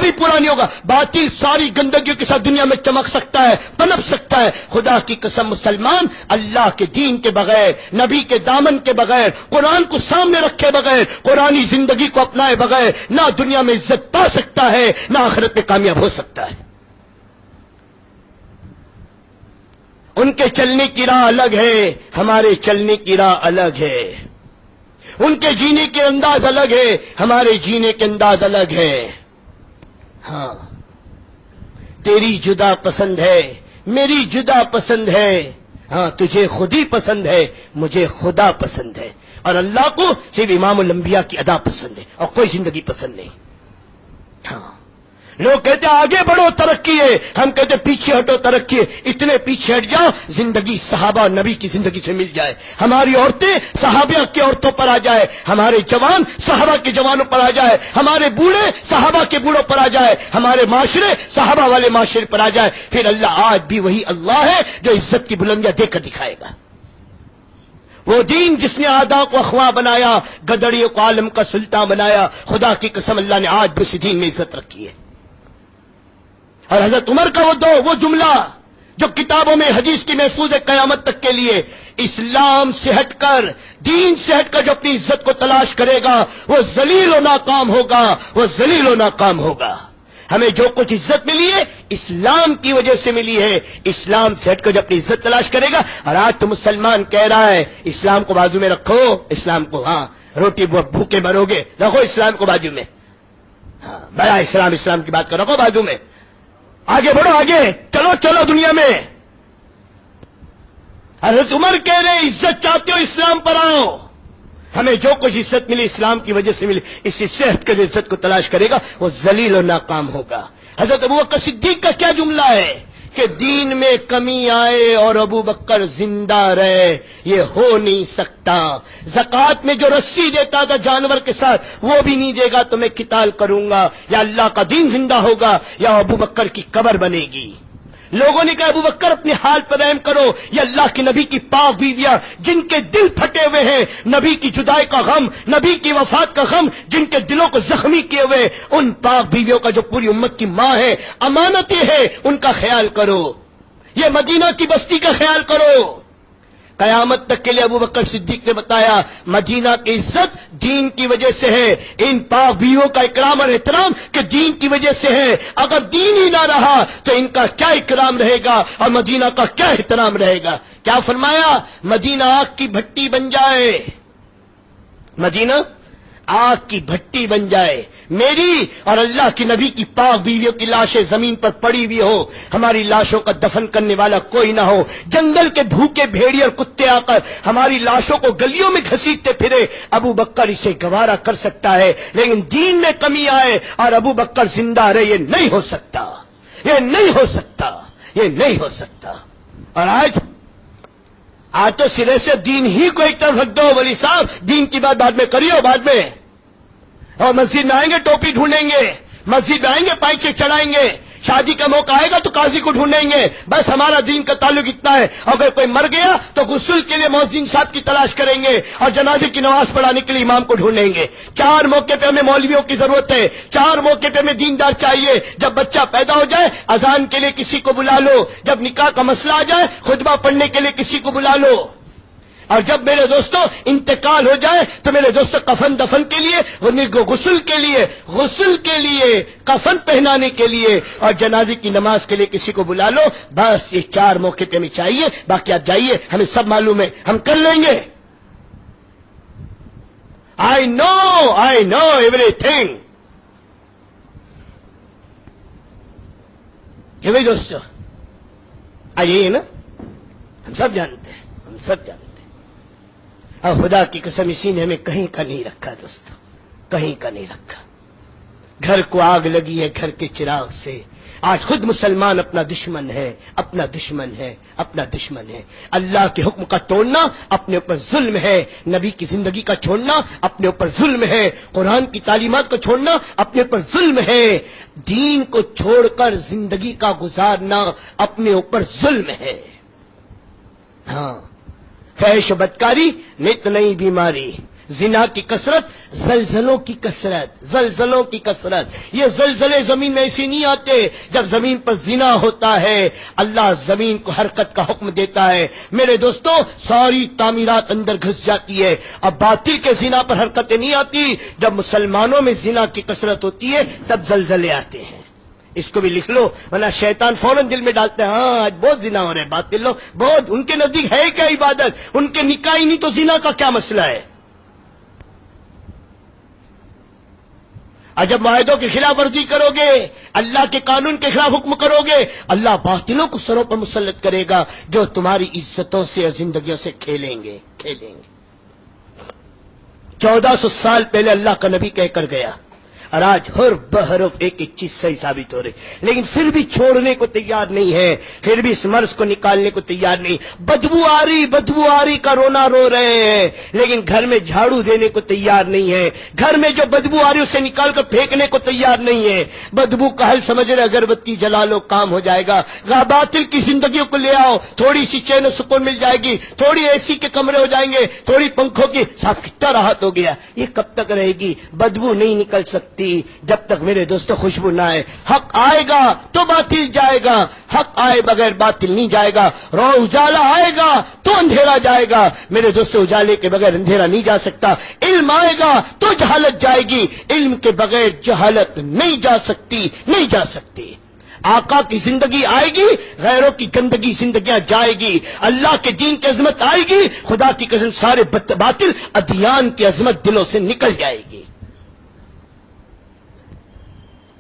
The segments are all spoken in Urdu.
کبھی پورا نہیں ہوگا. باطل ساری گندگیوں کے ساتھ دنیا میں چمک سکتا ہے, پنپ سکتا ہے. خدا کی قسم مسلمان اللہ کے دین کے بغیر, نبی کے دامن کے بغیر, قرآن کو سامنے رکھے بغیر, قرآنی زندگی کو اپنائے بغیر نہ دنیا میں عزت پا سکتا ہے, نہ آخرت میں کامیاب ہو سکتا ہے. ان کے چلنے کی راہ الگ ہے, ہمارے چلنے کی راہ الگ ہے. ان کے جینے کے انداز الگ ہے, ہمارے جینے کے انداز الگ ہے. ہاں, تیری جدا پسند ہے, میری جدا پسند ہے. ہاں, تجھے خود ہی پسند ہے, مجھے خدا پسند ہے. اور اللہ کو صرف امام الانبیاء کی ادا پسند ہے اور کوئی زندگی پسند نہیں. ہاں, لوگ کہتے ہیں آگے بڑھو ترقی ہے, ہم کہتے ہیں پیچھے ہٹو ترقی ہے. اتنے پیچھے ہٹ جاؤ زندگی صحابہ اور نبی کی زندگی سے مل جائے, ہماری عورتیں صحابہ کی عورتوں پر آ جائے, ہمارے جوان صحابہ کے جوانوں پر آ جائے, ہمارے بوڑھے صحابہ کے بوڑھوں پر آ جائے, ہمارے معاشرے صحابہ والے معاشرے پر آ جائے. پھر اللہ آج بھی وہی اللہ ہے جو عزت کی بلندیاں دے کر دکھائے گا. وہ دین جس نے آدھا کو اخواں بنایا, گدڑیوں کو عالم کا سلطان بنایا, خدا کی قسم اللہ نے آج بھی اسی دین میں عزت رکھی ہے. اور حضرت عمر کا وہ جملہ جو کتابوں میں حدیث کی محفوظ ہے قیامت تک کے لیے, اسلام سے ہٹ کر, دین سے ہٹ کر جو اپنی عزت کو تلاش کرے گا وہ ذلیل و ناکام ہوگا, وہ ذلیل و ناکام ہوگا. ہمیں جو کچھ عزت ملی ہے اسلام کی وجہ سے ملی ہے. اسلام سے ہٹ کر جو اپنی عزت تلاش کرے گا, اور آج تو مسلمان کہہ رہا ہے اسلام کو بازو میں رکھو, اسلام کو, ہاں روٹی بھوکے مرو گے, رکھو اسلام کو بازو میں. ہاں, بڑا اسلام, اسلام کی بات کرو, رکھو بازو میں, آگے بڑھو, آگے چلو, چلو دنیا میں. حضرت عمر کہہ رہے عزت چاہتے ہو اسلام پر آؤ. ہمیں جو کچھ عزت ملی اسلام کی وجہ سے ملی, اسی سے ہٹ کر عزت کو تلاش کرے گا وہ ذلیل و ناکام ہوگا. حضرت ابوبکر صدیق کا کیا جملہ ہے کہ دین میں کمی آئے اور ابوبکر زندہ رہے, یہ ہو نہیں سکتا. زکوٰۃ میں جو رسی دیتا تھا جانور کے ساتھ وہ بھی نہیں دے گا تو میں قتال کروں گا, یا اللہ کا دین زندہ ہوگا یا ابوبکر کی قبر بنے گی. لوگوں نے کہا ابوبکر اپنے حال پر رحم کرو, یہ اللہ کے نبی کی پاک بیویاں جن کے دل پھٹے ہوئے ہیں, نبی کی جدائی کا غم, نبی کی وفات کا غم, جن کے دلوں کو زخمی کیے ہوئے, ان پاک بیویوں کا جو پوری امت کی ماں ہے, امانتیں ہیں, ان کا خیال کرو. یہ مدینہ کی بستی کا خیال کرو. قیامت تک کے لیے ابوبکر صدیق نے بتایا مدینہ کی عزت دین کی وجہ سے ہے, ان پاک بیویوں کا اکرام اور احترام کہ دین کی وجہ سے ہے. اگر دین ہی نہ رہا تو ان کا کیا اکرام رہے گا اور مدینہ کا کیا احترام رہے گا. کیا فرمایا, مدینہ آگ کی بھٹی بن جائے, مدینہ آگ کی بھٹی بن جائے, میری اور اللہ کی نبی کی پاک بیویوں کی لاشیں زمین پر پڑی ہوئی ہو, ہماری لاشوں کا دفن کرنے والا کوئی نہ ہو, جنگل کے بھوکے بھیڑیے اور کتے آ کر ہماری لاشوں کو گلیوں میں گھسیٹتے پھرے, ابو بکر اسے گوارا کر سکتا ہے. لیکن دین میں کمی آئے اور ابو بکر زندہ رہے, یہ نہیں ہو سکتا, یہ نہیں ہو سکتا, یہ نہیں ہو سکتا. اور آج تو سرے سے دین ہی کو ایک طرف رکھ دو. ولی صاحب دین کی بات بعد میں کریو, بعد میں. اور مسجد میں آئیں گے ٹوپی ڈھونڈیں گے, مسجد میں آئیں گے پائچے چڑھائیں گے, شادی کا موقع آئے گا تو قاضی کو ڈھونڈیں گے. بس ہمارا دین کا تعلق اتنا ہے. اگر کوئی مر گیا تو غسل کے لیے مؤذن صاحب کی تلاش کریں گے اور جنازے کی نماز پڑھانے کے لیے امام کو ڈھونڈیں گے. 4 موقع پہ ہمیں مولویوں کی ضرورت ہے, 4 موقع پہ ہمیں دیندار چاہیے. جب بچہ پیدا ہو جائے اذان کے لیے کسی کو بلا لو, جب نکاح کا مسئلہ آ جائے خطبہ پڑھنے کے لیے کسی کو بلا لو, اور جب میرے دوستوں انتقال ہو جائے تو میرے دوستوں کفن دفن کے لیے, غسل کے لیے, کفن پہنانے کے لیے اور جنازے کی نماز کے لیے کسی کو بلا لو. بس یہ 4 موقع پہ ہمیں چاہیے, باقی آپ جائیے, ہمیں سب معلوم ہے, ہم کر لیں گے. I know everything. کہ بھائی دوستو آئیے نا, ہم سب جانتے ہیں, ہم سب جانتے ہیں. اور خدا کی قسم اسی نے ہمیں کہیں کا نہیں رکھا دوستو, کہیں کا نہیں رکھا. گھر کو آگ لگی ہے گھر کے چراغ سے. آج خود مسلمان اپنا دشمن ہے, اپنا دشمن ہے, اپنا دشمن ہے. اللہ کے حکم کا توڑنا اپنے اوپر ظلم ہے, نبی کی زندگی کا چھوڑنا اپنے اوپر ظلم ہے, قرآن کی تعلیمات کو چھوڑنا اپنے اوپر ظلم ہے, دین کو چھوڑ کر زندگی کا گزارنا اپنے اوپر ظلم ہے. ہاں, فحش و بدکاری نت نئی بیماری, زنا کی کثرت، زلزلوں کی کثرت، زلزلوں کی کثرت. یہ زلزلے زمین میں ایسے نہیں آتے. جب زمین پر زنا ہوتا ہے اللہ زمین کو حرکت کا حکم دیتا ہے. میرے دوستو ساری تعمیرات اندر گھس جاتی ہے. اب باطل کے زنا پر حرکتیں نہیں آتی. جب مسلمانوں میں زنا کی کثرت ہوتی ہے تب زلزلے آتے ہیں. اس کو بھی لکھ لو ورنہ شیطان فوراً دل میں ڈالتا ہے ہاں آج بہت زنا ہو رہے. باطل لوگ بہت، ان کے نزدیک ہے کیا عبادت، ان کے نکاح ہی نہیں تو زنا کا کیا مسئلہ ہے. اور جب معاہدوں کی خلاف ورزی کرو گے، اللہ کے قانون کے خلاف حکم کرو گے، اللہ باطلوں کو سروں پر مسلط کرے گا جو تمہاری عزتوں سے اور زندگیوں سے کھیلیں گے. 1400 سال پہلے اللہ کا نبی کہہ کر گیا اور آج ہر بحرف ایک ایک چیز صحیح ثابت ہو رہی، لیکن پھر بھی چھوڑنے کو تیار نہیں ہے، پھر بھی اس مرض کو نکالنے کو تیار نہیں. بدبو آ رہی کا رونا رو رہے ہیں، لیکن گھر میں جھاڑو دینے کو تیار نہیں ہے. گھر میں جو بدبو آ رہی اسے نکال کر پھینکنے کو تیار نہیں ہے. بدبو کا حل سمجھ رہے اگربتی جلا لو کام ہو جائے گا. باطل کی زندگیوں کو لے آؤ، تھوڑی سی چین و سکون مل جائے گی، تھوڑی اے سی کے کمرے ہو جائیں گے، تھوڑی پنکھوں کی، صاحب کتنا راحت ہو گیا. یہ کب تک رہے گی؟ بدبو نہیں نکل سکتی جب تک میرے دوستو خوشبو نہ آئے. حق آئے گا تو باطل جائے گا، حق آئے بغیر باطل نہیں جائے گا. اجالا آئے گا تو اندھیرا جائے گا. میرے دوستو اجالے کے بغیر اندھیرا نہیں جا سکتا. علم آئے گا تو جہالت جائے گی، علم کے بغیر جہالت نہیں جا سکتی، نہیں جا سکتی. آقا کی زندگی آئے گی، غیروں کی گندگی زندگیاں جائے گی. اللہ کے دین کی عظمت آئے گی، خدا کی قسم سارے باطل ادیان کی عظمت دلوں سے نکل جائے گی.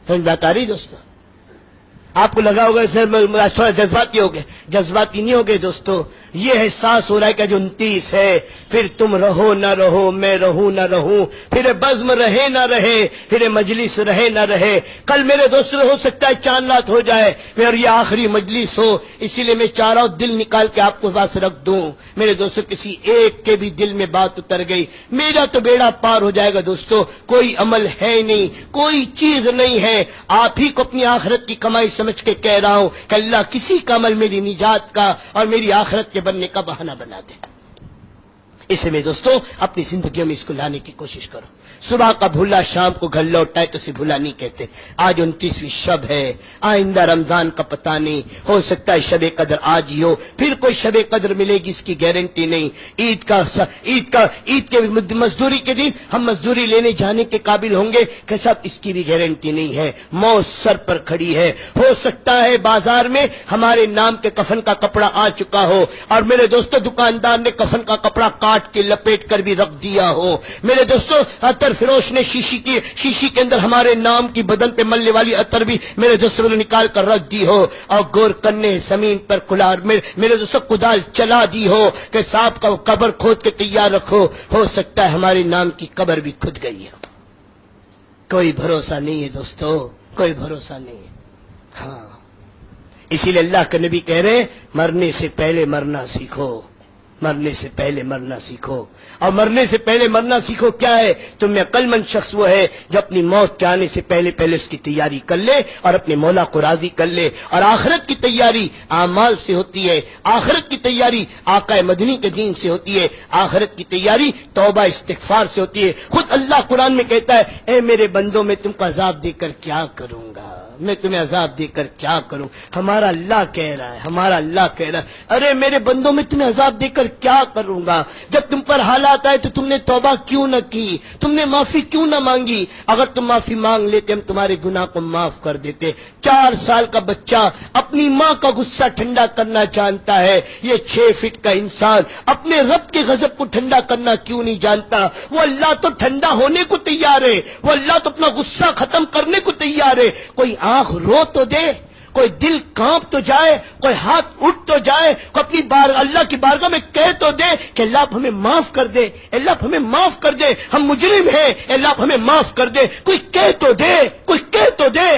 سمجھ بات آ رہی دوستو؟ آپ کو لگا ہوگا سر تھوڑا جذباتی ہو گئے. جذباتی نہیں ہو گئے دوستو، یہ احساس ہو رہا ہے کہ جو 29 ہے، پھر تم رہو نہ رہو، میں رہوں نہ رہوں، پھر بزم رہے نہ رہے، پھر مجلس رہے نہ رہے. کل میرے دوست ہو سکتا ہے چاند رات ہو جائے، پھر یہ آخری مجلس ہو. اسی لیے میں چاہ رہا ہوں دل نکال کے آپ کو پاس رکھ دوں. میرے دوستو کسی ایک کے بھی دل میں بات اتر گئی میرا تو بیڑا پار ہو جائے گا. دوستو کوئی عمل ہے نہیں، کوئی چیز نہیں ہے. آپ ہی کو اپنی آخرت کی کمائی سمجھ کے کہہ رہا ہوں کہ اللہ کسی کا عمل میری نجات کا اور میری آخرت کے بننے کا بہانہ بنا دے. اس میں دوستو اپنی زندگیوں میں اس کو لانے کی کوشش کرو. صبح کا بھولا شام کو گھر لوٹائے تو اسے بھولا نہیں کہتے. آج 29ویں شب ہے، آئندہ رمضان کا پتہ نہیں، ہو سکتا ہے شب قدر آج ہی ہو، پھر کوئی شب قدر ملے گی اس کی گارنٹی نہیں. عید کے مزدوری کے دن ہم مزدوری لینے جانے کے قابل ہوں گے کہ سب اس کی بھی گارنٹی نہیں ہے. موت سر پر کھڑی ہے. ہو سکتا ہے بازار میں ہمارے نام کے کفن کا کپڑا آ چکا ہو اور میرے دوستو دکاندار نے کفن کا کپڑا کاٹ کے لپیٹ کر بھی رکھ دیا ہو. میرے دوستو عطر فروش نے شیشی کے اندر ہمارے نام کی بدن پہ ملنے والی عطر بھی میرے دوستو نے نکال کر رکھ دی ہو اور گور کرنے زمین پر کلار میرے دوستو کدال چلا دی ہو کہ صاحب کا قبر کھود کے تیار رکھو. ہو سکتا ہے ہمارے نام کی قبر بھی کھد گئی ہو. کوئی بھروسہ نہیں ہے دوستو، کوئی بھروسہ نہیں ہے. ہاں اسی لیے اللہ کے نبی کہہ رہے ہیں مرنے سے پہلے مرنا سیکھو، مرنے سے پہلے مرنا سیکھو. اور مرنے سے پہلے مرنا سیکھو کیا ہے؟ تم میں عقل مند شخص وہ ہے جو اپنی موت کے آنے سے پہلے اس کی تیاری کر لے اور اپنے مولا کو راضی کر لے. اور آخرت کی تیاری اعمال سے ہوتی ہے، آخرت کی تیاری آقا مدنی کے دین سے ہوتی ہے، آخرت کی تیاری توبہ استغفار سے ہوتی ہے. خود اللہ قرآن میں کہتا ہے اے میرے بندوں میں تم کو عذاب دے کر کیا کروں گا، میں تمہیں عذاب دے کر کیا کروں. ہمارا اللہ کہہ رہا ہے، ہمارا اللہ کہہ رہا ہے ارے میرے بندوں میں تمہیں عذاب دے کر کیا کروں گا. جب تم پر حالات آئے تو تم نے توبہ کیوں نہ کی، تم نے معافی کیوں نہ مانگی. اگر تم معافی مانگ لیتے ہم تمہارے گناہ کو معاف کر دیتے. 4 سال کا بچہ اپنی ماں کا غصہ ٹھنڈا کرنا جانتا ہے، یہ 6 فٹ کا انسان اپنے رب کے غضب کو ٹھنڈا کرنا کیوں نہیں جانتا. وہ اللہ تو ٹھنڈا ہونے کو تیار ہے، وہ اللہ تو اپنا غصہ ختم کرنے کو تیار ہے. کوئی آنکھ رو تو دے، کوئی دل کانپ تو جائے، کوئی ہاتھ اٹھ تو جائے، کوئی اپنی اللہ کی بارگاہ میں کہہ تو دے کہ اللہ آپ ہمیں معاف کر دے، اللہ آپ ہمیں معاف کر دے، ہم مجرم ہیں، اللہ آپ ہمیں معاف کر دے. کوئی کہہ تو دے، کوئی کہہ تو دے.